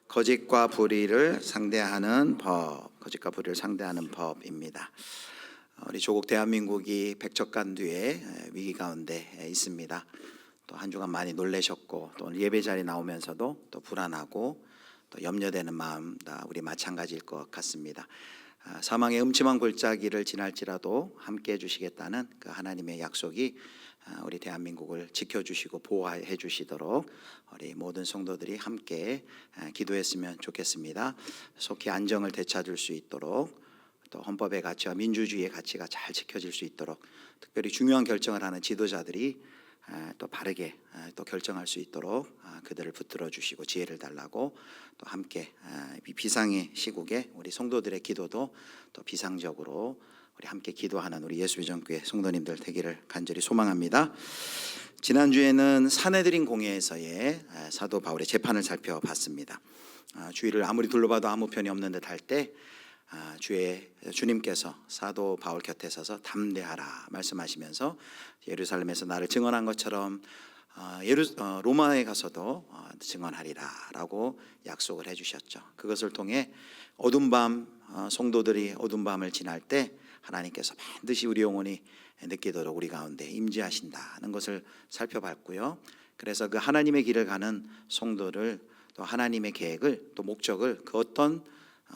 거짓과 불의를 상대하는 법, 거짓과 불의를 상대하는 법입니다. 우리 조국 대한민국이 백척간두의 위기 가운데 있습니다. 또 한 주간 많이 놀라셨고, 또 오늘 예배 자리에 나오면서도 또 불안하고 또 염려되는 마음 다 우리 마찬가지일 것 같습니다. 사망의 음침한 골짜기를 지날지라도 함께 해주시겠다는 그 하나님의 약속이 우리 대한민국을 지켜주시고 보호해 주시도록 우리 모든 성도들이 함께 기도했으면 좋겠습니다. 속히 안정을 되찾을 수 있도록, 또 헌법의 가치와 민주주의의 가치가 잘 지켜질 수 있도록, 특별히 중요한 결정을 하는 지도자들이 또 바르게 또 결정할 수 있도록 그들을 붙들어 주시고 지혜를 달라고, 또 함께 비상의 시국에 우리 성도들의 기도도 또 비상적으로 우리 함께 기도하는 우리 예수비전교회 성도님들 되기를 간절히 소망합니다. 지난주에는 사내들인 공회에서의 사도 바울의 재판을 살펴봤습니다. 주위를 아무리 둘러봐도 아무 편이 없는 듯 할 때 주님께서 사도 바울 곁에 서서 담대하라 말씀하시면서 예루살렘에서 나를 증언한 것처럼 로마에 가서도 증언하리라 라고 약속을 해주셨죠. 그것을 통해 어두운 밤, 성도들이 어두운 밤을 지날 때 하나님께서 반드시 우리 영혼이 느끼도록 우리 가운데 임재하신다는 것을 살펴봤고요. 그래서 그 하나님의 길을 가는 성도를, 또 하나님의 계획을, 또 목적을 그 어떤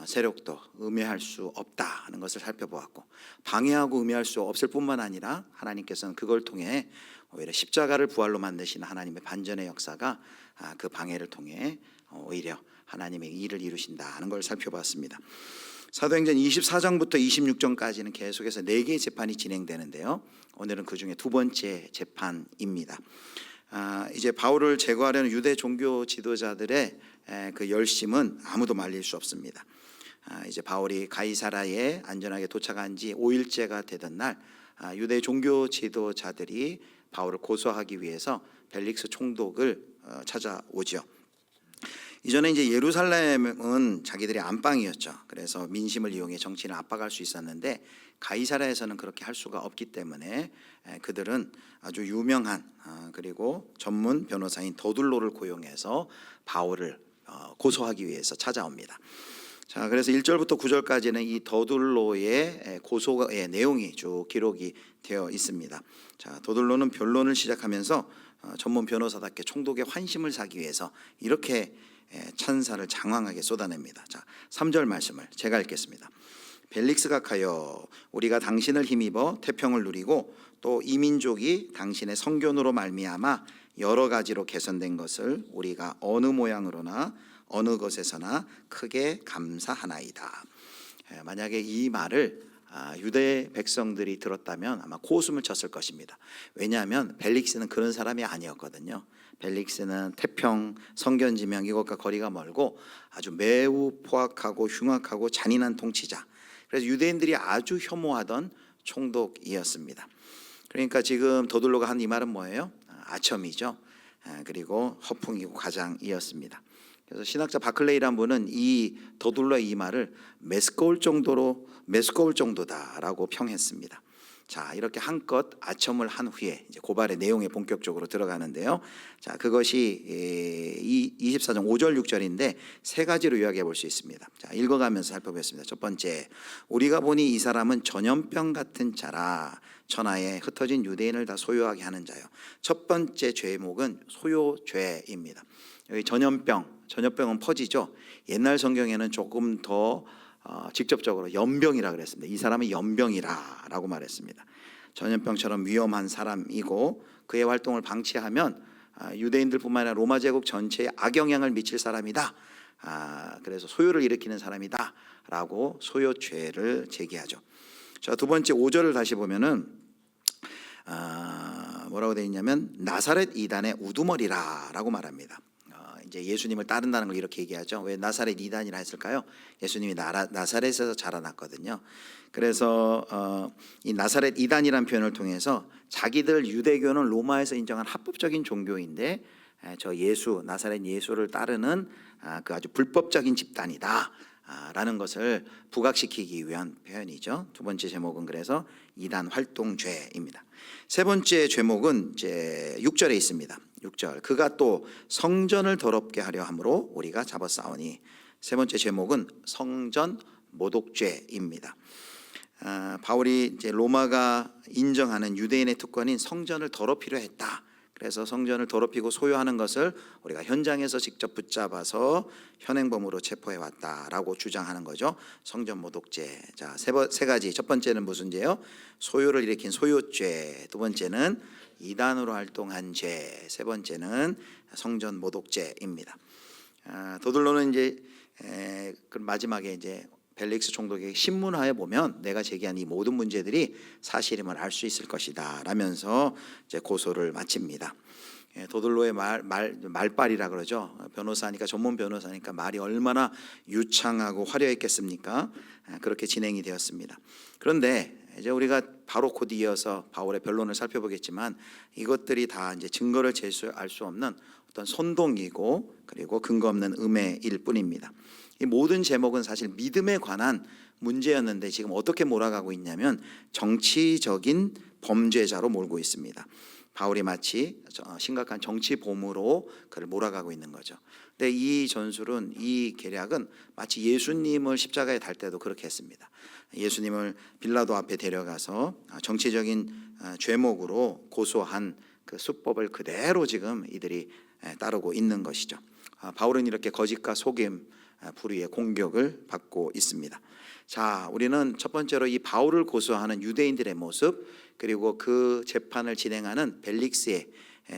세력도 음해할 수 없다는 것을 살펴보았고, 방해하고 음해할 수 없을 뿐만 아니라 하나님께서는 그걸 통해 오히려 십자가를 부활로 만드시는 하나님의 반전의 역사가 그 방해를 통해 오히려 하나님의 일을 이루신다는 걸 살펴봤습니다. 사도행전 24장부터 26장까지는 계속해서 4개의 재판이 진행되는데요, 오늘은 그 중에 두 번째 재판입니다. 이제 바울을 제거하려는 유대 종교 지도자들의 그 열심은 아무도 말릴 수 없습니다. 이제 바울이 가이사라에 안전하게 도착한 지 5일째가 되던 날, 유대 종교 지도자들이 바울을 고소하기 위해서 벨릭스 총독을 찾아오죠. 이전에 이제 예루살렘은 자기들의 안방이었죠. 그래서 민심을 이용해 정치인을 압박할 수 있었는데, 가이사라에서는 그렇게 할 수가 없기 때문에 그들은 아주 유명한 그리고 전문 변호사인 더둘로를 고용해서 바울을 고소하기 위해서 찾아옵니다. 자, 그래서 1절부터 9절까지는 이 더둘로의 고소의 내용이 쭉 기록이 되어 있습니다. 자, 더둘로는 변론을 시작하면서 전문 변호사답게 총독의 환심을 사기 위해서 이렇게 찬사를 장황하게 쏟아냅니다. 자, 3절 말씀을 제가 읽겠습니다. 벨릭스가 가여, 우리가 당신을 힘입어 태평을 누리고 또 이 민족이 당신의 성견으로 말미암아 여러 가지로 개선된 것을 우리가 어느 모양으로나 어느 것에서나 크게 감사하나이다. 만약에 이 말을 유대 백성들이 들었다면 아마 코웃음을 쳤을 것입니다. 왜냐하면 벨릭스는 그런 사람이 아니었거든요. 벨릭스는 태평, 성견지명 이것과 거리가 멀고 아주 매우 포악하고 흉악하고 잔인한 통치자, 그래서 유대인들이 아주 혐오하던 총독이었습니다. 그러니까 지금 더둘로가 한 이 말은 뭐예요? 아첨이죠. 그리고 허풍이고 가장이었습니다. 그래서 신학자 바클레이란 분은 이 더둘로의 이 말을 메스꺼울 정도다라고 평했습니다. 자, 이렇게 한껏 아첨을 한 후에 이제 고발의 내용에 본격적으로 들어가는데요. 자, 그것이 24장 5절 6절인데 세 가지로 요약해 볼 수 있습니다. 자, 읽어가면서 살펴보겠습니다. 첫 번째, 우리가 보니 이 사람은 전염병 같은 자라, 천하에 흩어진 유대인을 다 소유하게 하는 자요. 첫 번째 죄목은 소유죄입니다. 여기 전염병은 퍼지죠. 옛날 성경에는 조금 더 직접적으로 연병이라 그랬습니다. 이 사람은 연병이라고 말했습니다. 전염병처럼 위험한 사람이고 그의 활동을 방치하면 유대인들뿐만 아니라 로마 제국 전체에 악영향을 미칠 사람이다. 그래서 소요를 일으키는 사람이다 라고 소요죄를 제기하죠. 자, 두 번째 5절을 다시 보면은 뭐라고 되어 있냐면 나사렛 이단의 우두머리라고 말합니다. 이제 예수님을 따른다는 걸 이렇게 얘기하죠. 왜 나사렛 이단이라 했을까요? 예수님이 나사렛에서 자라났거든요. 그래서 이 나사렛 이단이라는 표현을 통해서 자기들 유대교는 로마에서 인정한 합법적인 종교인데 저 예수, 나사렛 예수를 따르는 그 아주 불법적인 집단이다 라는 것을 부각시키기 위한 표현이죠. 두 번째 제목은 그래서 이단 활동죄입니다. 세 번째 제목은 이제 6절에 있습니다. 6절 그가 또 성전을 더럽게 하려 함으로 우리가 잡아싸우니. 세 번째 제목은 성전 모독죄입니다. 바울이 이제 로마가 인정하는 유대인의 특권인 성전을 더럽히려 했다. 그래서 성전을 더럽히고 소유하는 것을 우리가 현장에서 직접 붙잡아서 현행범으로 체포해 왔다라고 주장하는 거죠. 성전 모독죄. 자, 세 가지. 첫 번째는 무슨 죄요? 소유를 일으킨 소유죄. 두 번째는 이단으로 활동한 죄. 세 번째는 성전 모독죄입니다. 더들로는 이제 그 마지막에 이제 벨릭스 총독의 신문하에 보면 내가 제기한 이 모든 문제들이 사실임을 알 수 있을 것이다 라면서 이제 고소를 마칩니다. 도들로의 말빨이라 그러죠. 변호사니까, 전문 변호사니까 말이 얼마나 유창하고 화려했겠습니까? 그렇게 진행이 되었습니다. 그런데 이제 우리가 바로 곧 이어서 바울의 변론을 살펴보겠지만 이것들이 다 이제 증거를 제시할 수 없는 어떤 선동이고 그리고 근거 없는 음해일 뿐입니다. 이 모든 제목은 사실 믿음에 관한 문제였는데 지금 어떻게 몰아가고 있냐면 정치적인 범죄자로 몰고 있습니다. 바울이 마치 심각한 정치 봄으로 그를 몰아가고 있는 거죠. 근데 이 전술은, 이 계략은 마치 예수님을 십자가에 달 때도 그렇게 했습니다. 예수님을 빌라도 앞에 데려가서 정치적인 죄목으로 고소한 그 수법을 그대로 지금 이들이 따르고 있는 것이죠. 바울은 이렇게 거짓과 속임, 불의의 공격을 받고 있습니다. 자, 우리는 첫 번째로 이 바울을 고소하는 유대인들의 모습, 그리고 그 재판을 진행하는 벨릭스의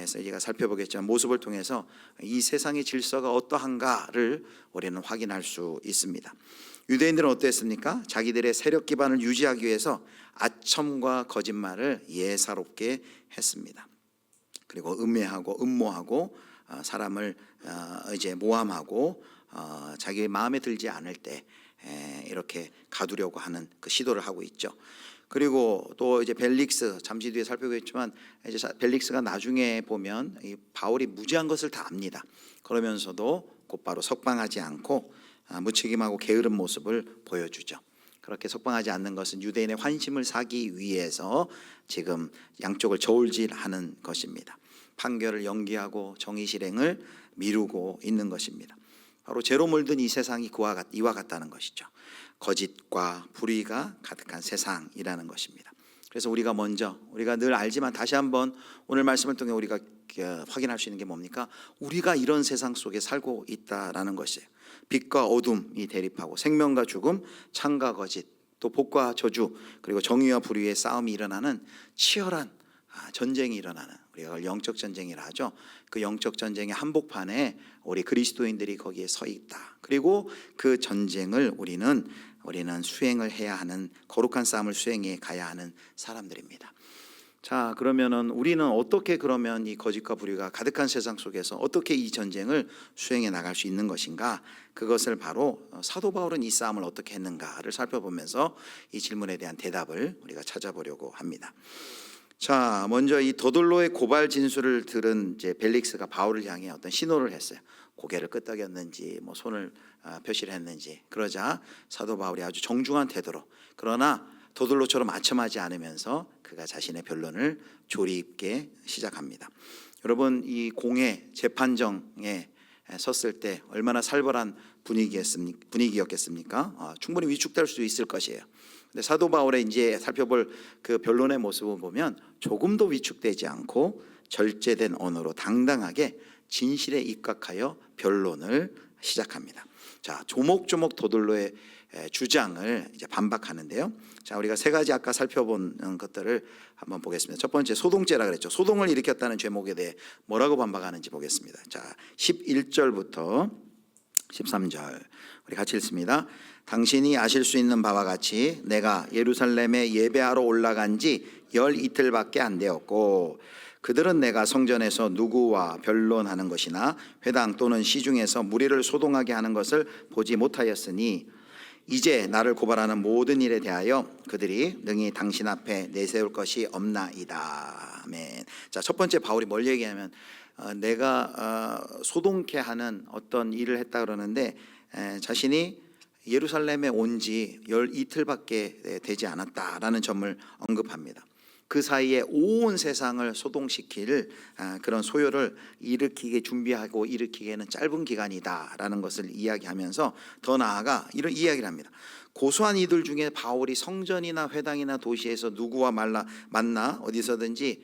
제가 살펴보겠지만 모습을 통해서 이 세상의 질서가 어떠한가를 우리는 확인할 수 있습니다. 유대인들은 어땠습니까? 자기들의 세력 기반을 유지하기 위해서 아첨과 거짓말을 예사롭게 했습니다. 그리고 음해하고 음모하고 사람을 이제 모함하고 자기 마음에 들지 않을 때 이렇게 가두려고 하는 그 시도를 하고 있죠. 그리고 또 이제 벨릭스, 잠시 뒤에 살펴보겠지만 이제 벨릭스가 나중에 보면 이 바울이 무지한 것을 다 압니다. 그러면서도 곧바로 석방하지 않고 무책임하고 게으른 모습을 보여주죠. 그렇게 석방하지 않는 것은 유대인의 환심을 사기 위해서 지금 양쪽을 저울질하는 것입니다. 판결을 연기하고 정의 실행을 미루고 있는 것입니다. 바로 죄로 물든 이 세상이 이와 같다는 것이죠. 거짓과 불의가 가득한 세상이라는 것입니다. 그래서 우리가 늘 알지만 다시 한번 오늘 말씀을 통해 우리가 확인할 수 있는 게 뭡니까? 우리가 이런 세상 속에 살고 있다라는 것이에요. 빛과 어둠이 대립하고 생명과 죽음, 창과 거짓, 또 복과 저주, 그리고 정의와 불의의 싸움이 일어나는 치열한 전쟁이 일어나는, 우리가 그걸 영적 전쟁이라 하죠. 그 영적 전쟁의 한복판에 우리 그리스도인들이 거기에 서 있다. 그리고 그 전쟁을 우리는 수행을 해야 하는, 거룩한 싸움을 수행해 가야 하는 사람들입니다. 자, 그러면은 우리는 어떻게 그러면 이 거짓과 불의가 가득한 세상 속에서 어떻게 이 전쟁을 수행해 나갈 수 있는 것인가? 그것을 바로 사도 바울은 이 싸움을 어떻게 했는가를 살펴보면서 이 질문에 대한 대답을 우리가 찾아보려고 합니다. 자, 먼저 이 더돌로의 고발 진술을 들은 이제 벨릭스가 바울을 향해 어떤 신호를 했어요. 고개를 끄덕였는지 뭐 손을 표시를 했는지. 그러자 사도 바울이 아주 정중한 태도로, 그러나 더돌로처럼 아첨하지 않으면서 그가 자신의 변론을 조리 있게 시작합니다. 여러분, 이 공회 재판정에 섰을 때 얼마나 살벌한 분위기였겠습니까? 충분히 위축될 수 있을 것이에요. 근데 사도 바울의 이제 살펴볼 그 변론의 모습을 보면 조금도 위축되지 않고 절제된 언어로 당당하게 진실에 입각하여 변론을 시작합니다. 자, 조목조목 더돌로의 주장을 이제 반박하는데요. 자, 우리가 세 가지 아까 살펴본 것들을 한번 보겠습니다. 첫 번째, 소동죄라 그랬죠. 소동을 일으켰다는 죄목에 대해 뭐라고 반박하는지 보겠습니다. 자, 11절부터 13절 우리 같이 읽습니다. 당신이 아실 수 있는 바와 같이 내가 예루살렘에 예배하러 올라간 지 열 이틀밖에 안 되었고 그들은 내가 성전에서 누구와 변론하는 것이나 회당 또는 시중에서 무리를 소동하게 하는 것을 보지 못하였으니 이제 나를 고발하는 모든 일에 대하여 그들이 능히 당신 앞에 내세울 것이 없나이다. 아멘. 자, 첫 번째 바울이 뭘 얘기하면 내가 소동케 하는 어떤 일을 했다 그러는데 자신이 예루살렘에 온 지 열 이틀밖에 되지 않았다라는 점을 언급합니다. 그 사이에 온 세상을 소동시킬 그런 소요를 일으키게 준비하고 일으키기에는 짧은 기간이다라는 것을 이야기하면서 더 나아가 이런 이야기를 합니다. 고소한 이들 중에 바울이 성전이나 회당이나 도시에서 누구와 만나 어디서든지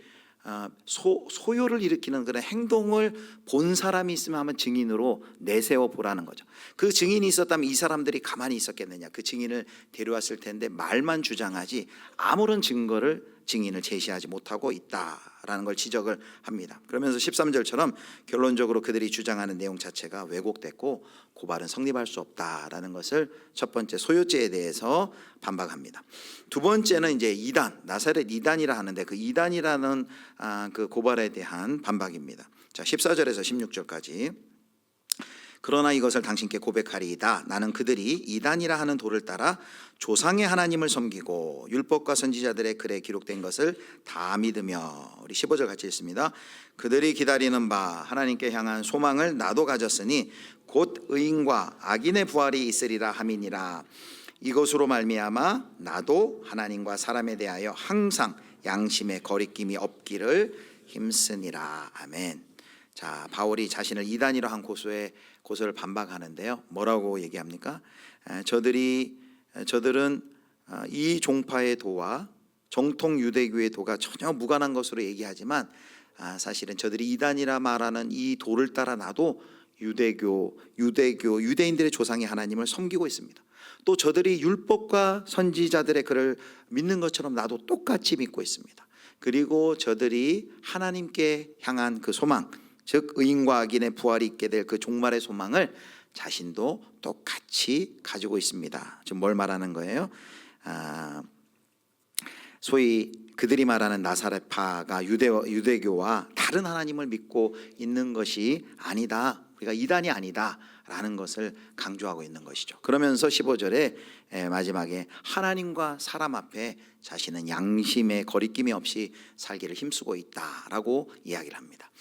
소요를 일으키는 그런 행동을 본 사람이 있으면 한번 증인으로 내세워 보라는 거죠. 그 증인이 있었다면 이 사람들이 가만히 있었겠느냐. 그 증인을 데려왔을 텐데 말만 주장하지 아무런 증인을 제시하지 못하고 있다라는 걸 지적을 합니다. 그러면서 13절처럼 결론적으로 그들이 주장하는 내용 자체가 왜곡됐고 고발은 성립할 수 없다라는 것을 첫 번째 소요죄에 대해서 반박합니다. 두 번째는 이제 이단, 나사렛 이단이라 하는데 그 이단이라는 그 고발에 대한 반박입니다. 자, 14절에서 16절까지. 그러나 이것을 당신께 고백하리이다. 나는 그들이 이단이라 하는 도를 따라 조상의 하나님을 섬기고 율법과 선지자들의 글에 기록된 것을 다 믿으며, 우리 15절 같이 읽습니다. 그들이 기다리는 바 하나님께 향한 소망을 나도 가졌으니 곧 의인과 악인의 부활이 있으리라 함이니라. 이것으로 말미암아 나도 하나님과 사람에 대하여 항상 양심의 거리낌이 없기를 힘쓰니라. 아멘. 자, 바울이 자신을 이단이라 한 고소를 반박하는데요. 뭐라고 얘기합니까? 저들은 이 종파의 도와 정통 유대교의 도가 전혀 무관한 것으로 얘기하지만 사실은 저들이 이단이라 말하는 이 도를 따라 나도 유대인들의 조상의 하나님을 섬기고 있습니다. 또 저들이 율법과 선지자들의 글을 믿는 것처럼 나도 똑같이 믿고 있습니다. 그리고 저들이 하나님께 향한 그 소망, 즉 의인과 악인의 부활이 있게 될 그 종말의 소망을 자신도 똑같이 가지고 있습니다. 지금 뭘 말하는 거예요? 소위 그들이 말하는 나사렛파가 유대교와 다른 하나님을 믿고 있는 것이 아니다. 우리가 이단이 아니다라는 것을 강조하고 있는 것이죠. 그러면서 15절에 마지막에 하나님과 사람 앞에 자신은 양심의 거리낌이 없이 살기를 힘쓰고 있다라고 이야기를 합니다.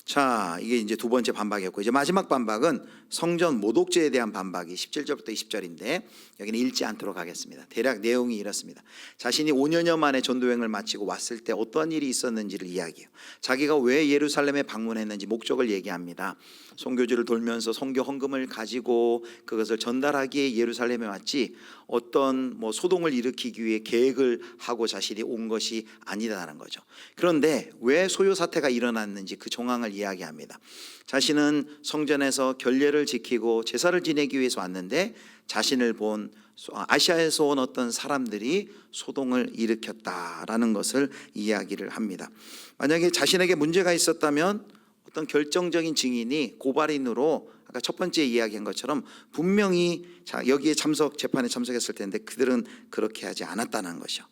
자, 이게 이제 두 번째 반박이었고, 이제 마지막 반박은 성전 모독죄에 대한 반박이 17절부터 20절인데 여기는 읽지 않도록 하겠습니다. 대략 내용이 이렇습니다. 자신이 5년여 만에 전도여행을 마치고 왔을 때 어떤 일이 있었는지를 이야기해요. 자기가 왜 예루살렘에 방문했는지 목적을 얘기합니다. 선교지를 돌면서 선교 헌금을 가지고 그것을 전달하기에 예루살렘에 왔지 어떤 소동을 일으키기 위해 계획을 하고 자신이 온 것이 아니다라는 거죠. 그런데 왜 소요 사태가 일어났는지 그 정황을 이야기합니다. 자신은 성전에서 결례를 지키고 제사를 지내기 위해서 왔는데 자신을 본 아시아에서 온 어떤 사람들이 소동을 일으켰다라는 것을 이야기를 합니다. 만약에 자신에게 문제가 있었다면 어떤 결정적인 증인이 고발인으로 아까 첫 번째 이야기한 것처럼 분명히 여기에 재판에 참석했을 텐데 그들은 그렇게 하지 않았다는 것이요.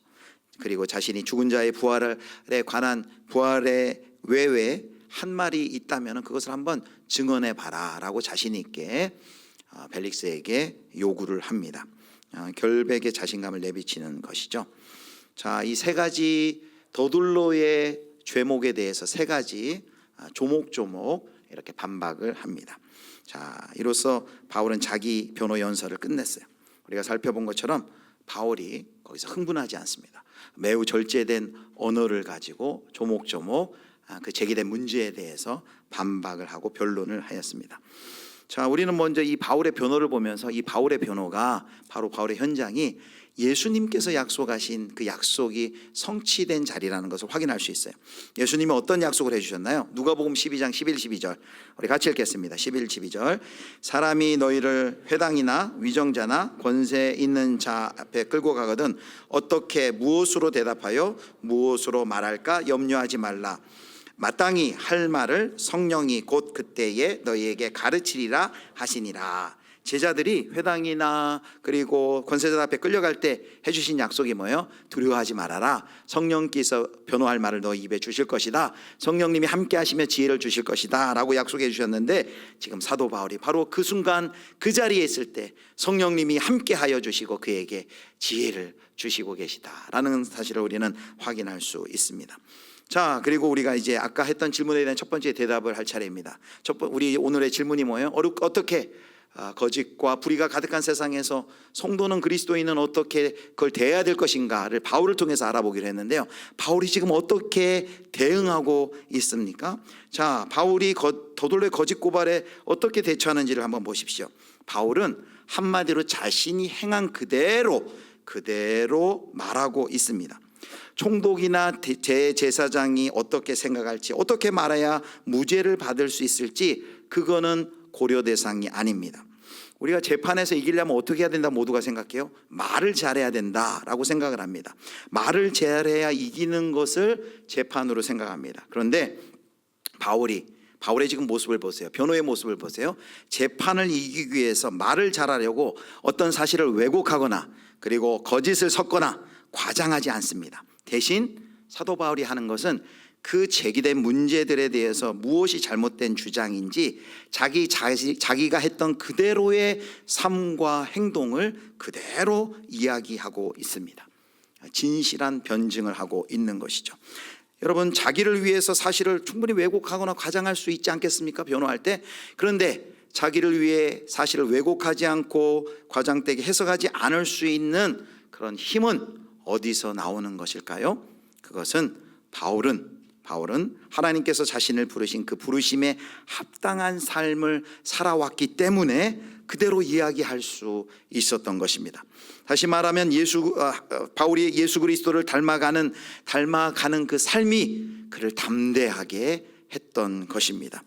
그리고 자신이 죽은 자의 부활에 관한 부활의 외에 한 말이 있다면 그것을 한번 증언해 봐라라고 자신 있게 벨릭스에게 요구를 합니다. 결백의 자신감을 내비치는 것이죠. 자, 이 세 가지 더둘로의 죄목에 대해서 세 가지 조목조목 이렇게 반박을 합니다. 자, 이로써 바울은 자기 변호 연설을 끝냈어요. 우리가 살펴본 것처럼 바울이 거기서 흥분하지 않습니다. 매우 절제된 언어를 가지고 조목조목 그 제기된 문제에 대해서 반박을 하고 변론을 하였습니다. 자, 우리는 먼저 이 바울의 변호를 보면서 이 바울의 변호가 바로 바울의 현장이 예수님께서 약속하신 그 약속이 성취된 자리라는 것을 확인할 수 있어요. 예수님이 어떤 약속을 해주셨나요? 누가복음 12장 11, 12절 우리 같이 읽겠습니다. 11, 12절 사람이 너희를 회당이나 위정자나 권세 있는 자 앞에 끌고 가거든 어떻게 무엇으로 대답하여 무엇으로 말할까 염려하지 말라. 마땅히 할 말을 성령이 곧 그때에 너희에게 가르치리라 하시니라. 제자들이 회당이나 그리고 권세자 앞에 끌려갈 때 해주신 약속이 뭐예요? 두려워하지 말아라. 성령께서 변호할 말을 너 입에 주실 것이다. 성령님이 함께 하시며 지혜를 주실 것이다 라고 약속해 주셨는데 지금 사도 바울이 바로 그 순간 그 자리에 있을 때 성령님이 함께 하여 주시고 그에게 지혜를 주시고 계시다라는 사실을 우리는 확인할 수 있습니다. 자, 그리고 우리가 이제 아까 했던 질문에 대한 첫 번째 대답을 할 차례입니다. 우리 오늘의 질문이 뭐예요? 어떻게 거짓과 불의가 가득한 세상에서 성도는 그리스도인은 어떻게 그걸 대해야 될 것인가를 바울을 통해서 알아보기로 했는데요. 바울이 지금 어떻게 대응하고 있습니까? 자, 바울이 더돌로의 거짓 고발에 어떻게 대처하는지를 한번 보십시오. 바울은 한마디로 자신이 행한 그대로 말하고 있습니다. 총독이나 제사장이 어떻게 생각할지, 어떻게 말해야 무죄를 받을 수 있을지 그거는 고려 대상이 아닙니다. 우리가 재판에서 이기려면 어떻게 해야 된다 모두가 생각해요? 말을 잘해야 된다라고 생각을 합니다. 말을 잘해야 이기는 것을 재판으로 생각합니다. 그런데 바울의 지금 모습을 보세요. 변호의 모습을 보세요. 재판을 이기기 위해서 말을 잘하려고 어떤 사실을 왜곡하거나 그리고 거짓을 섞거나 과장하지 않습니다. 대신 사도 바울이 하는 것은 그 제기된 문제들에 대해서 무엇이 잘못된 주장인지 자기가 했던 그대로의 삶과 행동을 그대로 이야기하고 있습니다. 진실한 변증을 하고 있는 것이죠. 여러분, 자기를 위해서 사실을 충분히 왜곡하거나 과장할 수 있지 않겠습니까? 변호할 때. 그런데 자기를 위해 사실을 왜곡하지 않고 과장되게 해석하지 않을 수 있는 그런 힘은 어디서 나오는 것일까요? 그것은 바울은 하나님께서 자신을 부르신 그 부르심에 합당한 삶을 살아왔기 때문에 그대로 이야기할 수 있었던 것입니다. 다시 말하면 바울이 예수 그리스도를 닮아가는 그 삶이 그를 담대하게 했던 것입니다.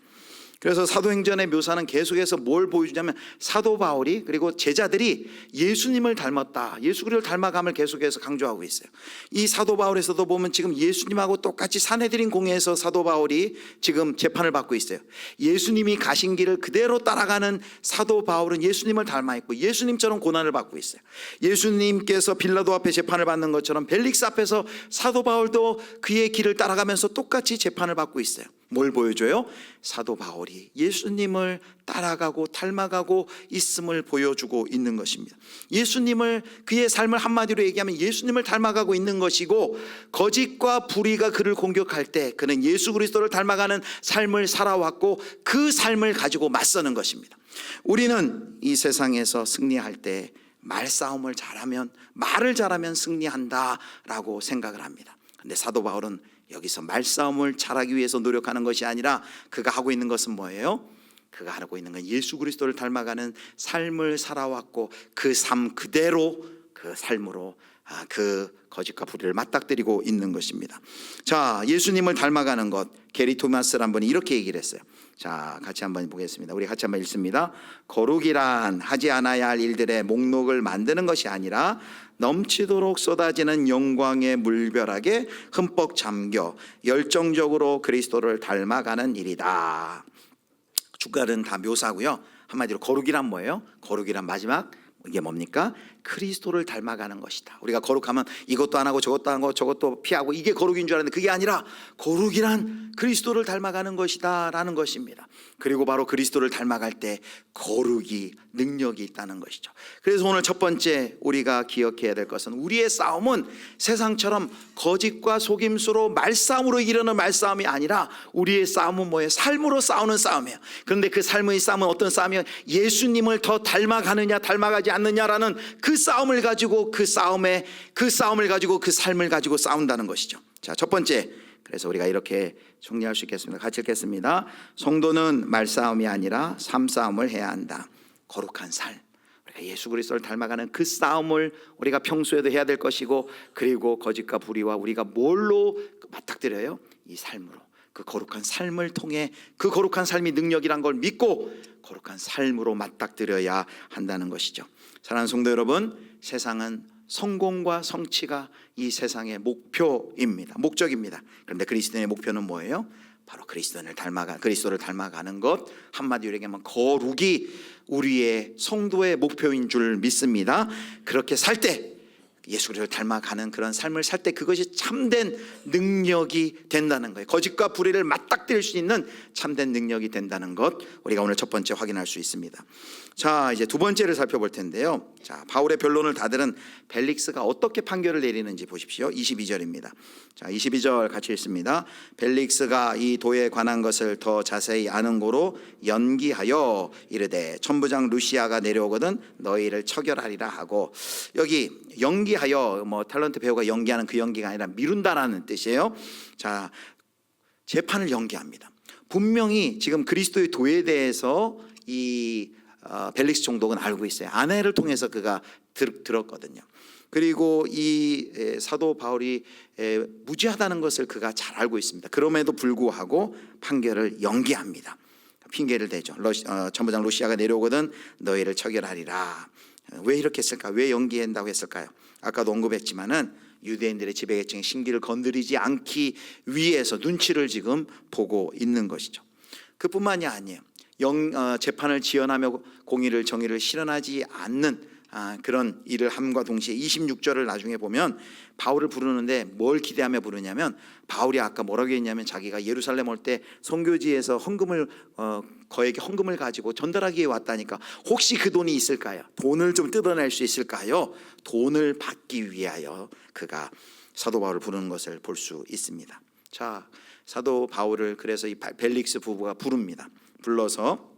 그래서 사도행전의 묘사는 계속해서 뭘 보여주냐면 사도 바울이 그리고 제자들이 예수님을 닮았다, 예수 그리스도를 닮아감을 계속해서 강조하고 있어요. 이 사도 바울에서도 보면 지금 예수님하고 똑같이 산헤드린 공회에서 사도 바울이 지금 재판을 받고 있어요. 예수님이 가신 길을 그대로 따라가는 사도 바울은 예수님을 닮아 있고 예수님처럼 고난을 받고 있어요. 예수님께서 빌라도 앞에 재판을 받는 것처럼 벨릭스 앞에서 사도 바울도 그의 길을 따라가면서 똑같이 재판을 받고 있어요. 뭘 보여줘요? 사도 바울이 예수님을 따라가고 닮아가고 있음을 보여주고 있는 것입니다. 예수님을, 그의 삶을 한마디로 얘기하면 예수님을 닮아가고 있는 것이고, 거짓과 불의가 그를 공격할 때 그는 예수 그리스도를 닮아가는 삶을 살아왔고 그 삶을 가지고 맞서는 것입니다. 우리는 이 세상에서 승리할 때 말싸움을 잘하면, 말을 잘하면 승리한다라고 생각을 합니다. 그런데 사도 바울은 여기서 말싸움을 잘하기 위해서 노력하는 것이 아니라 그가 하고 있는 것은 뭐예요? 그가 하고 있는 건 예수 그리스도를 닮아가는 삶을 살아왔고 그 삶 그대로, 그 삶으로 그 거짓과 불의를 맞닥뜨리고 있는 것입니다. 자, 예수님을 닮아가는 것, 게리 토마스라는 분이 이렇게 얘기를 했어요. 자, 같이 한번 보겠습니다. 우리 같이 한번 읽습니다. 거룩이란 하지 않아야 할 일들의 목록을 만드는 것이 아니라 넘치도록 쏟아지는 영광의 물벼락에 흠뻑 잠겨 열정적으로 그리스도를 닮아가는 일이다. 주가는 다 묘사고요. 한마디로 거룩이란 뭐예요? 거룩이란 마지막 이게 뭡니까? 그리스도를 닮아가는 것이다. 우리가 거룩하면 이것도 안 하고 저것도 안 하고 저것도 피하고 이게 거룩인 줄 알았는데 그게 아니라 거룩이란 그리스도를 닮아가는 것이다 라는 것입니다. 그리고 바로 그리스도를 닮아갈 때 거룩이, 능력이 있다는 것이죠. 그래서 오늘 첫 번째 우리가 기억해야 될 것은 우리의 싸움은 세상처럼 거짓과 속임수로 말싸움으로 이르는 말싸움이 아니라 우리의 싸움은 뭐예요? 삶으로 싸우는 싸움이에요. 그런데 그 삶의 싸움은 어떤 싸움이에요? 예수님을 더 닮아가느냐 닮아가지 않느냐라는 그 싸움을 가지고 그 삶을 가지고 싸운다는 것이죠. 자, 첫 번째, 그래서 우리가 이렇게 정리할 수 있겠습니다. 같이 읽겠습니다. 성도는 말싸움이 아니라 삶싸움을 해야 한다. 거룩한 삶, 우리가 예수 그리스도를 닮아가는 그 싸움을 우리가 평소에도 해야 될 것이고, 그리고 거짓과 불의와 우리가 뭘로 맞닥뜨려요? 이 삶으로, 그 거룩한 삶을 통해 그 거룩한 삶이 능력이란 걸 믿고 거룩한 삶으로 맞닥뜨려야 한다는 것이죠. 사랑하는 성도 여러분, 세상은 성공과 성취가 이 세상의 목표입니다. 목적입니다. 그런데 그리스도인의 목표는 뭐예요? 바로 그리스도를 닮아가는 것. 한마디로 얘기하면 거룩이 우리의 성도의 목표인 줄 믿습니다. 그렇게 살 때, 예수 그리스도를 닮아가는 그런 삶을 살 때 그것이 참된 능력이 된다는 거예요. 거짓과 불의를 맞닥뜨릴 수 있는 참된 능력이 된다는 것, 우리가 오늘 첫 번째 확인할 수 있습니다. 자, 이제 두 번째를 살펴볼 텐데요. 자, 바울의 변론을 다 들은 벨릭스가 어떻게 판결을 내리는지 보십시오. 22절입니다. 자, 22절 같이 읽습니다. 벨릭스가 이 도에 관한 것을 더 자세히 아는 고로 연기하여 이르되 천부장 루시아가 내려오거든 너희를 처결하리라 하고, 여기 연기하여 뭐 탤런트 배우가 연기하는 그 연기가 아니라 미룬다라는 뜻이에요. 자, 재판을 연기합니다. 분명히 지금 그리스도의 도에 대해서 이 벨릭스 총독은 알고 있어요. 아내를 통해서 그가 들었거든요. 그리고 이 사도 바울이 무죄하다는 것을 그가 잘 알고 있습니다. 그럼에도 불구하고 판결을 연기합니다. 핑계를 대죠. 천부장 루시아가 내려오거든 너희를 처결하리라. 왜 이렇게 했을까? 왜 연기한다고 했을까요? 아까도 언급했지만은 유대인들의 지배계층의 신기를 건드리지 않기 위해서 눈치를 지금 보고 있는 것이죠. 그뿐만이 아니에요. 재판을 지연하며 공의를 정의를 실현하지 않는 그런 일을 함과 동시에 26절을 나중에 보면 바울을 부르는데 뭘 기대하며 부르냐면, 바울이 아까 뭐라고 했냐면 자기가 예루살렘 올 때 선교지에서 헌금을 거액의 헌금을 가지고 전달하기 위해 왔다니까, 혹시 그 돈이 있을까요? 돈을 좀 뜯어낼 수 있을까요? 돈을 받기 위하여 그가 사도 바울을 부르는 것을 볼 수 있습니다. 자, 사도 바울을 그래서 이 벨릭스 부부가 부릅니다. 불러서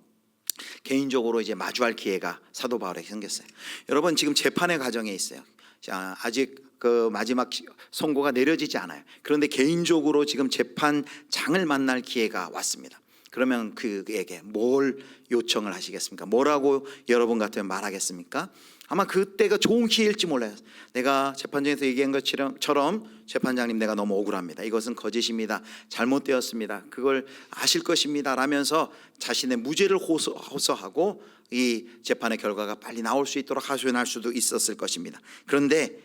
개인적으로 이제 마주할 기회가 사도 바울에게 생겼어요. 여러분, 지금 재판의 과정에 있어요. 자, 아직 그 마지막 선고가 내려지지 않아요. 그런데 개인적으로 지금 재판장을 만날 기회가 왔습니다. 그러면 그에게 뭘 요청을 하시겠습니까? 뭐라고 여러분 같으면 말하겠습니까? 아마 그때가 좋은 기회일지 몰라요. 내가 재판장에서 얘기한 것처럼 재판장님, 내가 너무 억울합니다. 이것은 거짓입니다. 잘못되었습니다. 그걸 아실 것입니다. 라면서 자신의 무죄를 호소하고 이 재판의 결과가 빨리 나올 수 있도록 하소연할 수도 있었을 것입니다. 그런데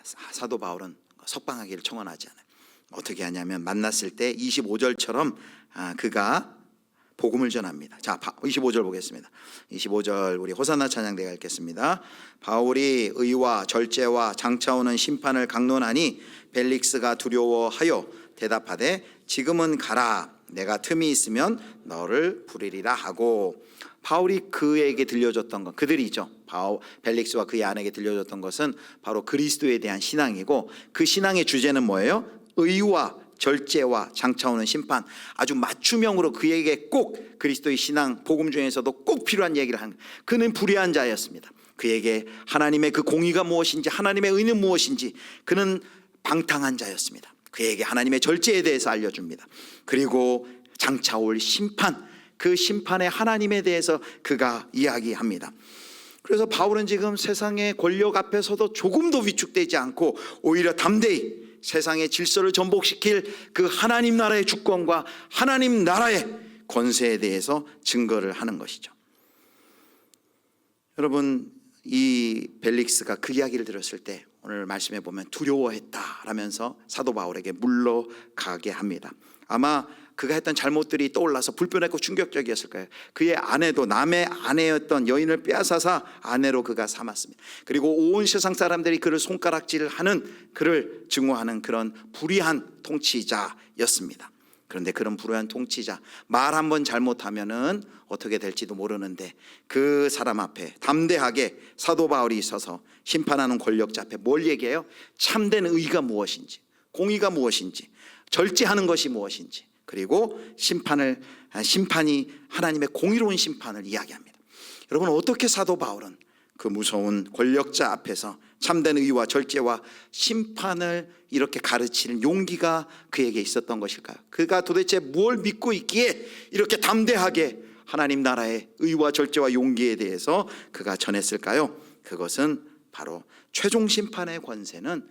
사도 바울은 석방하기를 청원하지 않아요. 어떻게 하냐면 만났을 때 25절처럼 그가 복음을 전합니다. 자, 25절 보겠습니다. 25절 우리 호산나 찬양대가 읽겠습니다. 바울이 의와 절제와 장차오는 심판을 강론하니 벨릭스가 두려워하여 대답하되 지금은 가라. 내가 틈이 있으면 너를 부르리라 하고, 바울이 그에게 들려줬던 것, 그들이죠. 벨릭스와 그의 아내에게 들려줬던 것은 바로 그리스도에 대한 신앙이고, 그 신앙의 주제는 뭐예요? 의와 절제와 장차오는 심판. 아주 맞춤형으로 그에게 꼭 그리스도의 신앙 복음 중에서도 꼭 필요한 얘기를 한, 그는 불의한 자였습니다. 그에게 하나님의 그 공의가 무엇인지, 하나님의 의는 무엇인지 그는 방탕한 자였습니다. 그에게 하나님의 절제에 대해서 알려줍니다. 그리고 장차올 심판, 그 심판의 하나님에 대해서 그가 이야기합니다. 그래서 바울은 지금 세상의 권력 앞에서도 조금도 위축되지 않고 오히려 담대히 세상의 질서를 전복시킬 그 하나님 나라의 주권과 하나님 나라의 권세에 대해서 증거를 하는 것이죠. 여러분, 이 벨릭스가 그 이야기를 들었을 때 오늘 말씀해 보면 두려워했다라면서 사도 바울에게 물러가게 합니다. 아마 그가 했던 잘못들이 떠올라서 불편했고 충격적이었을 거예요. 그의 아내도 남의 아내였던 여인을 빼앗아서 아내로 그가 삼았습니다. 그리고 온 세상 사람들이 그를 손가락질하는, 그를 증오하는 그런 불의한 통치자였습니다. 그런데 그런 불의한 통치자, 말 한번 잘못하면은 어떻게 될지도 모르는데 그 사람 앞에 담대하게 사도 바울이 서서 심판하는 권력자 앞에 뭘 얘기해요? 참된 의가 무엇인지, 공의가 무엇인지, 절제하는 것이 무엇인지, 그리고 심판이 하나님의 공의로운 심판을 이야기합니다. 여러분, 어떻게 사도 바울은 그 무서운 권력자 앞에서 참된 의와 절제와 심판을 이렇게 가르치는 용기가 그에게 있었던 것일까요? 그가 도대체 뭘 믿고 있기에 이렇게 담대하게 하나님 나라의 의와 절제와 용기에 대해서 그가 전했을까요? 그것은 바로 최종 심판의 권세는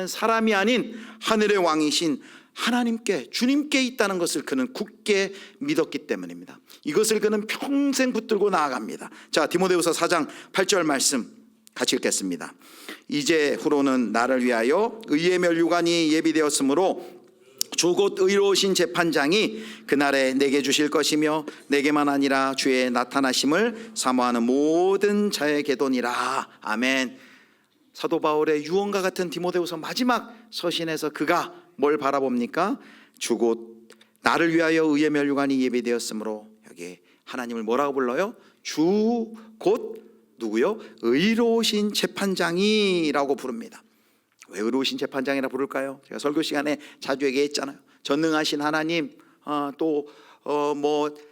사람이 아닌 하늘의 왕이신 하나님께, 주님께 있다는 것을 그는 굳게 믿었기 때문입니다. 이것을 그는 평생 붙들고 나아갑니다. 자, 디모데후서 4장 8절 말씀 같이 읽겠습니다. 이제 후로는 나를 위하여 의의 면류관이 예비되었으므로 주 곧 의로우신 재판장이 그날에 내게 주실 것이며 내게만 아니라 주의 나타나심을 사모하는 모든 자에게도니라. 아멘. 사도 바울의 유언과 같은 디모데후서 마지막 서신에서 그가 뭘 바라봅니까? 주 곧 나를 위하여 의의 면류관이 예비되었으므로, 여기 하나님을 뭐라고 불러요? 주 곧 누구요? 의로우신 재판장이라고 부릅니다. 왜 의로우신 재판장이라 부를까요? 제가 설교 시간에 자주 얘기했잖아요. 전능하신 하나님,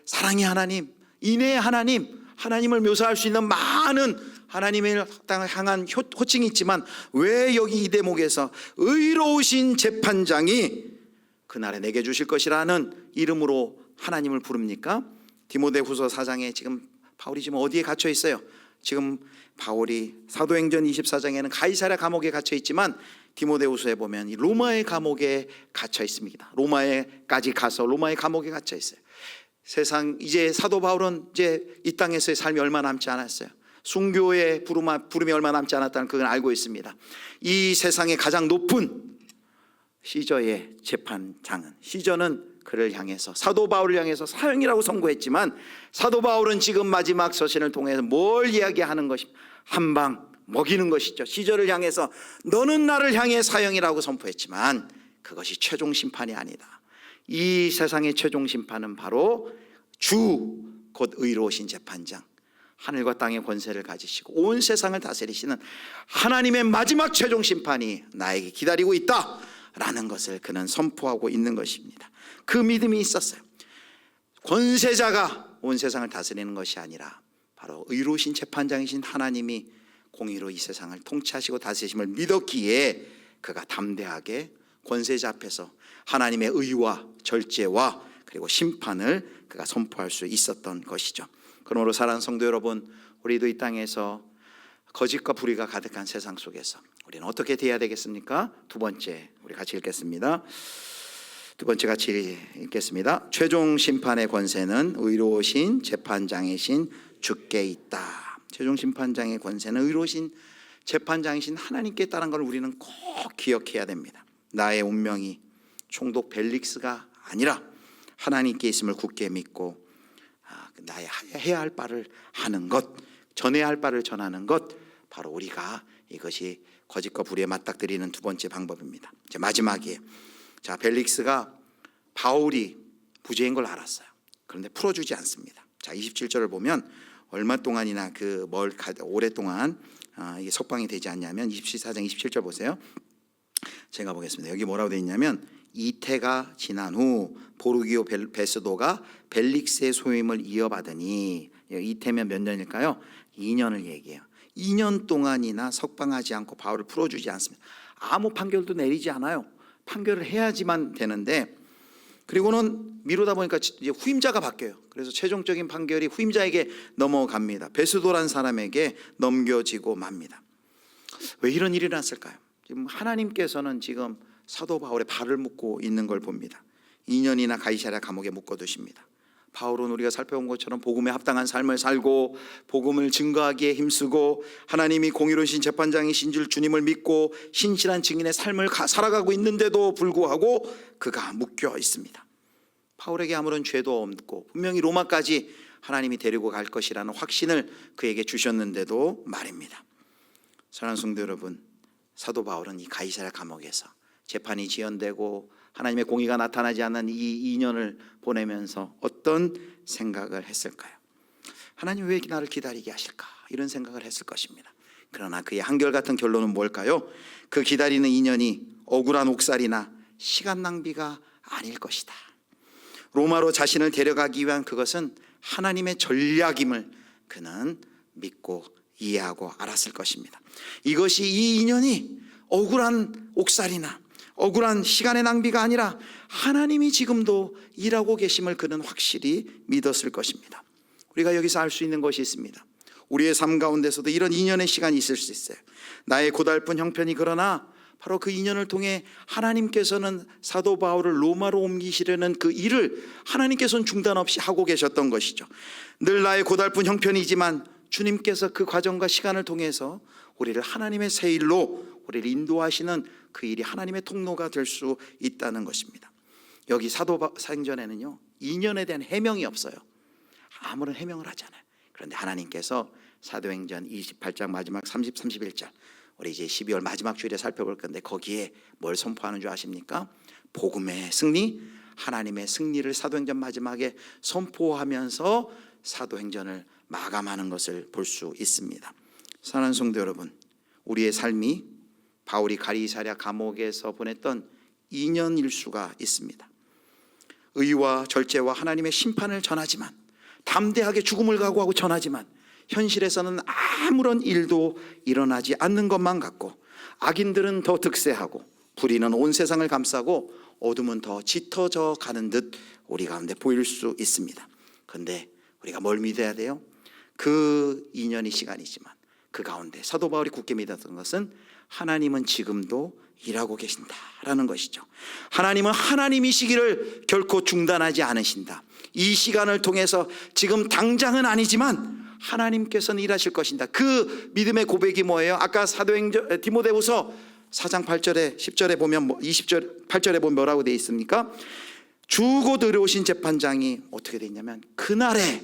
사랑의 하나님, 인애의 하나님, 하나님을 묘사할 수 있는 많은 하나님을 향한 호칭이 있지만 왜 여기 이 대목에서 의로우신 재판장이 그날에 내게 주실 것이라는 이름으로 하나님을 부릅니까? 디모데후서 4장에 지금 바울이 지금 어디에 갇혀 있어요? 지금 바울이 사도행전 24장에는 가이사랴 감옥에 갇혀 있지만 디모데후서에 보면 이 로마의 감옥에 갇혀 있습니다. 로마에까지 가서 로마의 감옥에 갇혀 있어요. 세상 이제 사도 바울은 이제 이 땅에서의 삶이 얼마 남지 않았어요. 순교의 부름이 얼마 남지 않았다는 그건 알고 있습니다. 이 세상의 가장 높은 시저의 재판장은, 시저는 그를 향해서, 사도 바울을 향해서 사형이라고 선고했지만 사도 바울은 지금 마지막 서신을 통해서 뭘 이야기하는 것입니까? 한 방 먹이는 것이죠. 시저를 향해서 너는 나를 향해 사형이라고 선포했지만 그것이 최종 심판이 아니다. 이 세상의 최종 심판은 바로 주 곧 의로우신 재판장, 하늘과 땅의 권세를 가지시고 온 세상을 다스리시는 하나님의 마지막 최종 심판이 나에게 기다리고 있다라는 것을 그는 선포하고 있는 것입니다. 그 믿음이 있었어요. 권세자가 온 세상을 다스리는 것이 아니라 바로 의로우신 재판장이신 하나님이 공의로 이 세상을 통치하시고 다스리심을 믿었기에 그가 담대하게 권세자 앞에서 하나님의 의와 절제와 그리고 심판을 그가 선포할 수 있었던 것이죠. 그러므로 사랑하는 성도 여러분, 우리도 이 땅에서 거짓과 불의가 가득한 세상 속에서 우리는 어떻게 대해야 되겠습니까? 두 번째, 우리 같이 읽겠습니다. 두 번째 같이 읽겠습니다. 최종 심판의 권세는 의로우신 재판장이신 주께 있다. 최종 심판장의 권세는 의로우신 재판장이신 하나님께 있다는 걸 우리는 꼭 기억해야 됩니다. 나의 운명이 총독 벨릭스가 아니라 하나님께 있음을 굳게 믿고 나의 해야 할 바를 하는 것, 전해야 할 바를 전하는 것, 바로 우리가 이것이 거짓과 불의에 맞닥뜨리는 두 번째 방법입니다. 이제 마지막이에요. 자, 벨릭스가 바울이 부재인 걸 알았어요. 그런데 풀어주지 않습니다. 자, 27절을 보면 얼마 동안이나 오랫동안 이게 석방이 되지 않냐면 24장 27절 보세요. 제가 보겠습니다. 여기 뭐라고 되어 있냐면 이태가 지난 후 보르기오 베스도가 벨릭스의 소임을 이어받으니, 이태면 몇 년일까요? 2년을 얘기해요. 2년 동안이나 석방하지 않고 바울을 풀어주지 않습니다. 아무 판결도 내리지 않아요. 판결을 해야지만 되는데, 그리고는 미루다 보니까 이제 후임자가 바뀌어요. 그래서 최종적인 판결이 후임자에게 넘어갑니다. 베스도란 사람에게 넘겨지고 맙니다. 왜 이런 일이 났을까요? 지금 하나님께서는 지금 사도 바울의 발을 묶고 있는 걸 봅니다. 2년이나 가이사랴 감옥에 묶어두십니다. 바울은 우리가 살펴본 것처럼 복음에 합당한 삶을 살고 복음을 증거하기에 힘쓰고 하나님이 공의로우신 재판장이신 줄 주님을 믿고 신실한 증인의 삶을 살아가고 있는데도 불구하고 그가 묶여 있습니다. 바울에게 아무런 죄도 없고 분명히 로마까지 하나님이 데리고 갈 것이라는 확신을 그에게 주셨는데도 말입니다. 사랑하는 성도 여러분, 사도 바울은 이 가이사랴 감옥에서 재판이 지연되고 하나님의 공의가 나타나지 않는 이 2년을 보내면서 어떤 생각을 했을까요? 하나님 왜 나를 기다리게 하실까? 이런 생각을 했을 것입니다. 그러나 그의 한결같은 결론은 뭘까요? 그 기다리는 2년이 억울한 옥살이나 시간 낭비가 아닐 것이다. 로마로 자신을 데려가기 위한 그것은 하나님의 전략임을 그는 믿고 이해하고 알았을 것입니다. 이것이 이 2년이 억울한 옥살이나 억울한 시간의 낭비가 아니라 하나님이 지금도 일하고 계심을 그는 확실히 믿었을 것입니다. 우리가 여기서 알 수 있는 것이 있습니다. 우리의 삶 가운데서도 이런 2년의 시간이 있을 수 있어요. 나의 고달픈 형편이, 그러나 바로 그 2년을 통해 하나님께서는 사도 바울을 로마로 옮기시려는 그 일을 하나님께서는 중단 없이 하고 계셨던 것이죠. 늘 나의 고달픈 형편이지만 주님께서 그 과정과 시간을 통해서 우리를 하나님의 새 일로 우리를 인도하시는 그 일이 하나님의 통로가 될 수 있다는 것입니다. 여기 사도행전에는요 2년에 대한 해명이 없어요. 아무런 해명을 하지 않아요. 그런데 하나님께서 사도행전 28장 마지막 30, 31절, 우리 이제 12월 마지막 주일에 살펴볼 건데 거기에 뭘 선포하는 줄 아십니까? 복음의 승리, 하나님의 승리를 사도행전 마지막에 선포하면서 사도행전을 마감하는 것을 볼 수 있습니다. 사랑하는 성도 여러분, 우리의 삶이 바울이 가이사랴 감옥에서 보냈던 2년일 수가 있습니다. 의와 절제와 하나님의 심판을 전하지만, 담대하게 죽음을 각오하고 전하지만, 현실에서는 아무런 일도 일어나지 않는 것만 같고, 악인들은 더 득세하고 불의는 온 세상을 감싸고 어둠은 더 짙어져 가는 듯 우리 가운데 보일 수 있습니다. 그런데 우리가 뭘 믿어야 돼요? 그 2년의 시간이지만 그 가운데 사도 바울이 굳게 믿었던 것은 하나님은 지금도 일하고 계신다라는 것이죠. 하나님은 하나님이시기를 결코 중단하지 않으신다. 이 시간을 통해서 지금 당장은 아니지만 하나님께서는 일하실 것인다. 그 믿음의 고백이 뭐예요? 아까 사도행전 디모데후서 4장 8절에 10절에 보면 20절 8절에 보면 뭐라고 되어 있습니까? 주고 들어오신 재판장이 어떻게 되냐면 그날에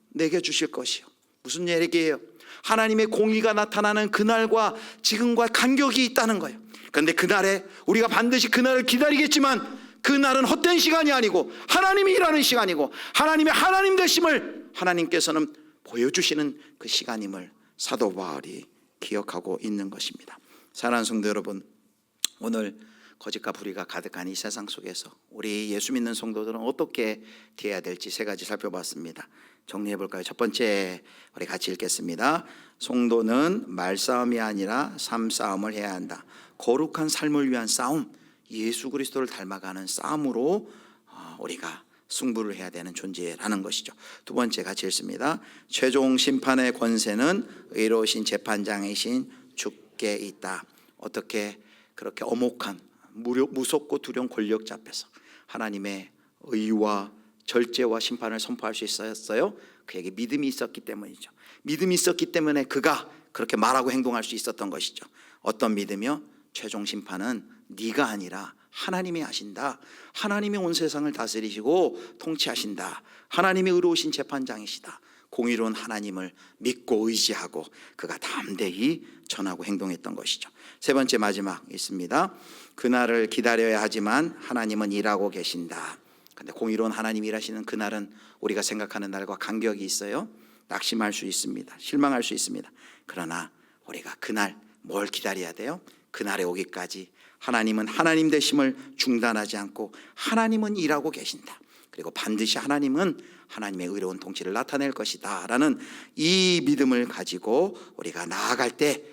내게 주실 것이요. 무슨 얘기예요? 하나님의 공의가 나타나는 그날과 지금과 간격이 있다는 거예요. 그런데 그날에 우리가 반드시 그날을 기다리겠지만 그날은 헛된 시간이 아니고 하나님이 일하는 시간이고 하나님의 하나님 되심을 하나님께서는 보여주시는 그 시간임을 사도 바울이 기억하고 있는 것입니다. 사랑하는 성도 여러분, 오늘 거짓과 불의가 가득한 이 세상 속에서 우리 예수 믿는 성도들은 어떻게 되어야 될지 세 가지 살펴봤습니다. 정리해 볼까요? 첫 번째, 우리 같이 읽겠습니다. 성도는 말싸움이 아니라 삶싸움을 해야 한다. 거룩한 삶을 위한 싸움, 예수 그리스도를 닮아가는 싸움으로 우리가 승부를 해야 되는 존재라는 것이죠. 두 번째 같이 읽습니다. 최종 심판의 권세는 의로우신 재판장이신 주께 있다. 어떻게 그렇게 엄혹한 무섭고 두려운 권력자 앞에서 하나님의 의와 절제와 심판을 선포할 수 있었어요? 그에게 믿음이 있었기 때문이죠. 믿음이 있었기 때문에 그가 그렇게 말하고 행동할 수 있었던 것이죠. 어떤 믿음이요? 최종 심판은 네가 아니라 하나님이 하신다. 하나님이 온 세상을 다스리시고 통치하신다. 하나님이 의로우신 재판장이시다. 공의로운 하나님을 믿고 의지하고 그가 담대히 전하고 행동했던 것이죠. 세 번째 마지막 있습니다. 그날을 기다려야 하지만 하나님은 일하고 계신다. 그런데 공의로운 하나님이 일하시는 그날은 우리가 생각하는 날과 간격이 있어요. 낙심할 수 있습니다. 실망할 수 있습니다. 그러나 우리가 그날 뭘 기다려야 돼요? 그날에 오기까지 하나님은 하나님 되심을 중단하지 않고 하나님은 일하고 계신다. 그리고 반드시 하나님은 하나님의 의로운 통치를 나타낼 것이다 라는 이 믿음을 가지고 우리가 나아갈 때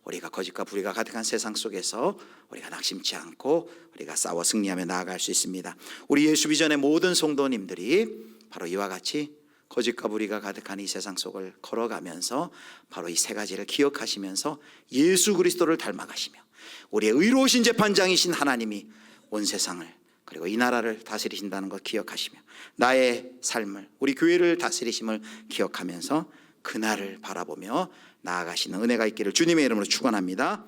우리가 거짓과 불의가 가득한 세상 속에서 우리가 낙심치 않고 우리가 싸워 승리하며 나아갈 수 있습니다. 우리 예수 비전의 모든 성도님들이 바로 이와 같이 거짓과 불의가 가득한 이 세상 속을 걸어가면서 바로 이 세 가지를 기억하시면서 예수 그리스도를 닮아가시며 우리의 의로우신 재판장이신 하나님이 온 세상을 그리고 이 나라를 다스리신다는 것 기억하시며 나의 삶을 우리 교회를 다스리심을 기억하면서 그날을 바라보며 나아가시는 은혜가 있기를 주님의 이름으로 축원합니다.